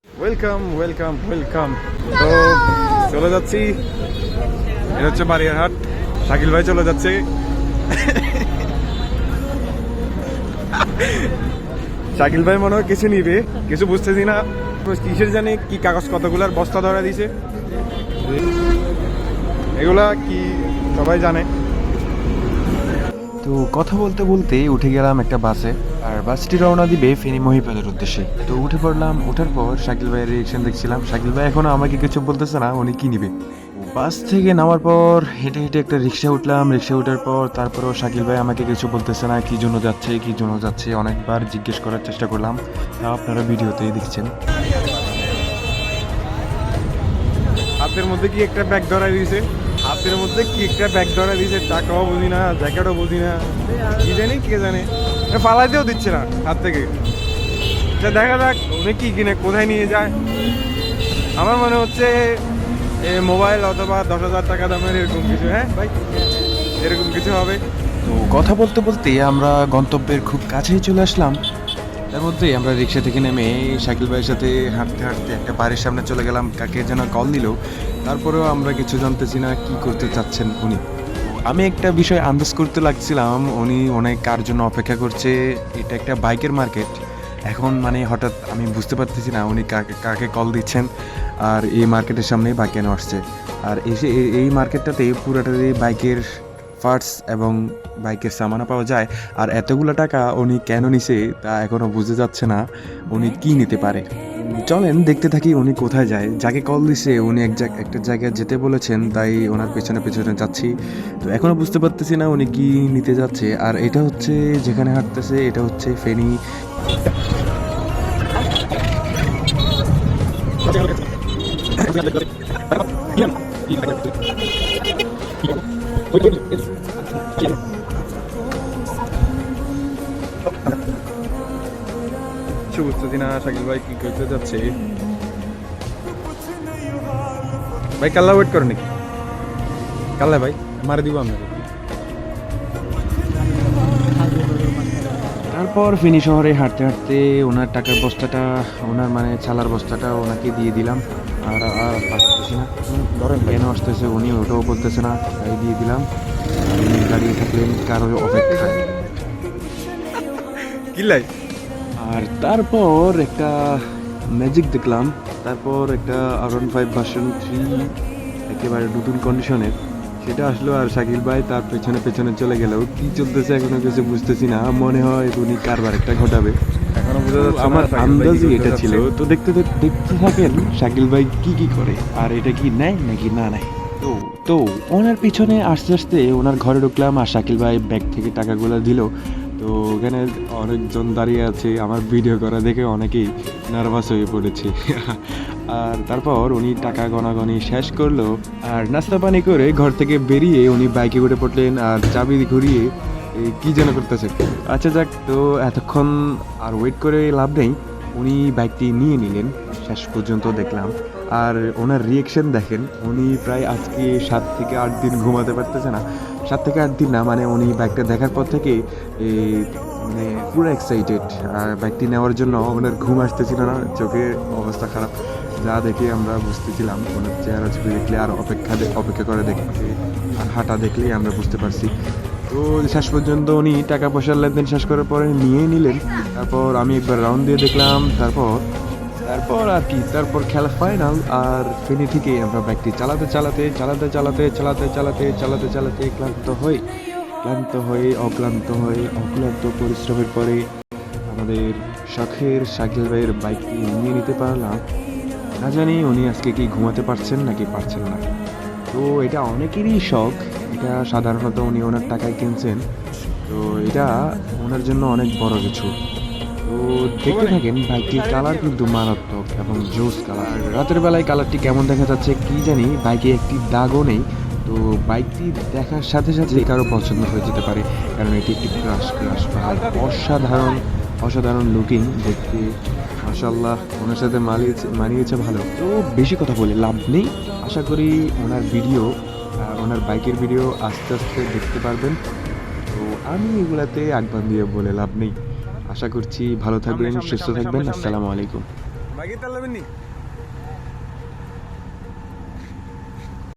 Welcome welcome welcome. তো চলে যাচ্ছি, এটা হচ্ছে বারিয়ারহাট। শাকিল ভাই চলে যাচ্ছে। শাকিল ভাই মনে হয় কিছু নিবে, কিছু বুঝতেছি না কিসের জানি, কি কাগজ কতগুলার বস্তা ধরা দিছে, এগুলা কি সবাই জানে। তো কথা বলতে বলতে উঠে গেলাম একটা বাসে, আর বাসটি রওনা দিবে ফেনী মহিপালের উদ্দেশ্যে। তো উঠে পড়লাম। ওঠার পর শাকিল ভাইয়ের রিয়েকশন দেখছিলাম। শাকিল ভাই এখনো আমাকে কিছু বলতেছে না, উনি কি নিবে। বাস থেকে নামার পর হেঁটে হেঁটে একটা রিক্সা উঠলাম। রিক্সা ওঠার পর তারপরও শাকিল ভাই আমাকে কিছু বলতেছে না, কি জন্য যাচ্ছে কি জন্য যাচ্ছে। অনেকবার জিজ্ঞেস করার চেষ্টা করলাম, তা আপনারা ভিডিওতেই দেখছেন। হাতের মধ্যে কি একটা ব্যাগ ধরাই দিয়েছে, হাতের মধ্যে কি একটা ব্যাগ ধরাই দিয়েছে, টাকাও বুঝি না, জ্যাকেটও বুঝি না, কি জানি কে জানে, ফালাইতেও দিচ্ছে না হাত থেকে। দেখা যাক উনি কি কিনে কোথায় নিয়ে যায়। আমার মনে হচ্ছে মোবাইল অথবা 10,000 টাকা দামের এরকম কিছু। হ্যাঁ ভাই, এরকম কিছু হবে। তো কথা বলতে বলতে আমরা গন্তব্যের খুব কাছেই চলে আসলাম। তার মধ্যেই আমরা রিক্সা থেকে নেমে শাকিল ভাইয়ের সাথে হাঁটতে হাঁটতে একটা বাড়ির সামনে চলে গেলাম। কাকে যেন কল দিল, তারপরেও আমরা কিছু জানতেছি না কি করতে চাচ্ছেন উনি। আমি একটা বিষয় আন্দাজ করতে লাগছিলাম, উনি অনেক কার জন্য অপেক্ষা করছে। এটা একটা বাইকের মার্কেট। এখন মানে হঠাৎ আমি বুঝতে পারতেছি না উনি কাকে কাকে কল দিচ্ছেন, আর এই মার্কেটের সামনেই বাইক কেন আসছে। আর এসে এই মার্কেটটাতে পুরোটাই বাইকের পার্টস এবং বাইকের সামানা পাওয়া যায়। আর এতগুলো টাকা উনি কেন নিছে তা এখনও বুঝে যাচ্ছে না উনি কি নিতে পারে। চলেন দেখতে থাকি উনি কোথায় যায়। যাকে কল দিছে উনি একটা জায়গায় যেতে বলেছেন, তাই ওনার পেছনে পেছনে যাচ্ছি। তো এখনও বুঝতে পারতেছি না উনি কি নিতে যাচ্ছে। আর এটা হচ্ছে যেখানে হাঁটতেছে, এটা হচ্ছে ফেনী। কিছু বুঝতেছি না শাকিল ভাই কি করতে যাচ্ছে। ভাই কাল্লা ওয়েট করে নাকি? কাল্লা ভাই মারে দিব আপনাকে। তারপর ফেনী শহরে হাঁটতে হাঁটতে ওনার টাকার বস্তাটা, ওনার মানে ছালার বস্তাটা ওনাকে দিয়ে দিলাম। আর আর আসতেছি না, ধরেন কেন আসতেছে উনি ওটাও বলতেছে না, তাই দিয়ে দিলাম। আর উনি দাঁড়িয়ে থাকলেন কারো অপেক্ষায়। কিলাই। আর তারপর একটা ম্যাজিক দেখলাম। তারপর একটা R15 ভার্সন 3 একেবারে নতুন কন্ডিশনের সেটা আসলো, আর শাকিল ভাই তার পেছনে পেছনে চলে গেল। কি চলতেছে এখনো কিছু বুঝতেছি না, মনে হয় উনি কারবার একটা ঘটাবে। এখনো বোঝা যাচ্ছে আমার আন্দাজই এটা ছিল। তো দেখতে দেখতে থাকেন শাকিল ভাই কি কি করে, আর এটা কি নেয় নাকি না নেয়। তো তো ওনার পিছনে আস্তে আস্তে ওনার ঘরে ঢুকলাম, আর শাকিল ভাই ব্যাগ থেকে টাকাগুলো দিল। তো ওখানে অনেকজন দাঁড়িয়ে আছে, আমার ভিডিও করা দেখে অনেকেই নার্ভাস হয়ে পড়েছে। আর তারপর উনি টাকা গণাগণি শেষ করলো, আর নাস্তা পানি করে ঘর থেকে বেরিয়ে উনি বাইকে উঠে পড়লেন, আর চাবি ঘুরিয়ে কি যেন করতেছে। আচ্ছা যাক, তো এতক্ষণ আর ওয়েট করে লাভ নেই, উনি বাইকটি নিয়ে নিলেন। শেষ পর্যন্ত দেখলাম, আর ওনার রিয়েকশন দেখেন। উনি প্রায় আজকে 7 থেকে 8 দিন ঘুমাতে পারতেছে না। 7 থেকে 8 দিন না, মানে উনি বাইকটা দেখার পর থেকে মানে পুরো এক্সাইটেড। আর বাইকটি নেওয়ার জন্য ওনার ঘুম আসতেছিল না, চোখের অবস্থা খারাপ। যা দেখে আমরা বুঝতেছিলাম ওনার চেহারা ছবি দেখলে আর অপেক্ষা করে দেখতে, আর হাঁটা দেখলেই আমরা বুঝতে পারছি। তো শেষ পর্যন্ত উনি টাকা পয়সার লেনদেন শেষ করার পরে নিয়ে নিলেন। তারপর আমি একবার রাউন্ড দিয়ে দেখলাম। তারপর তারপর আর কি, তারপর খেলা ফাইনাল। আর ফেনী থেকে আমরা বাইকটি চালাতে চালাতে চালাতে চালাতে চালাতে চালাতে চালাতে চালাতে অক্লান্ত পরিশ্রমের পরে আমাদের শখের শাকিল ভাইয়ের বাইকটি নিয়ে নিতে পারলাম। না জানি উনি আজকে কি ঘুমাতে পারছেন নাকি পারছেন না। তো এটা অনেকেরই শখ, এটা সাধারণত উনি ওনার টাকায় কিনছেন। তো এটা ওনার জন্য অনেক বড় কিছু। তো দেখতে থাকেন, বাইকটির কালার কিন্তু মারাত্মক এবং জোস কালার। রাতের বেলায় কালারটি কেমন দেখা যাচ্ছে কি জানি, বাইকে একটি দাগও নেই। তো বাইকটি দেখার সাথে সাথে কারো পছন্দ হয়ে যেতে পারে, কারণ এটি একটি ক্রাশ আর অসাধারণ লুকিং দেখতে। মাশাআল্লাহ, ওনার সাথে মানিয়েছে ভালো। তো বেশি কথা বলে লাভ নেই। আশা করি ওনার বাইকের ভিডিও আস্তে আস্তে দেখতে পারবেন। তো আমি এগুলাতে আগবান দিয়ে বলে লাভ নেই। আশা করছি ভালো থাকবেন, সুস্থ থাকবেন। আসসালামু আলাইকুম। বাইকের তেল নেবেন নি?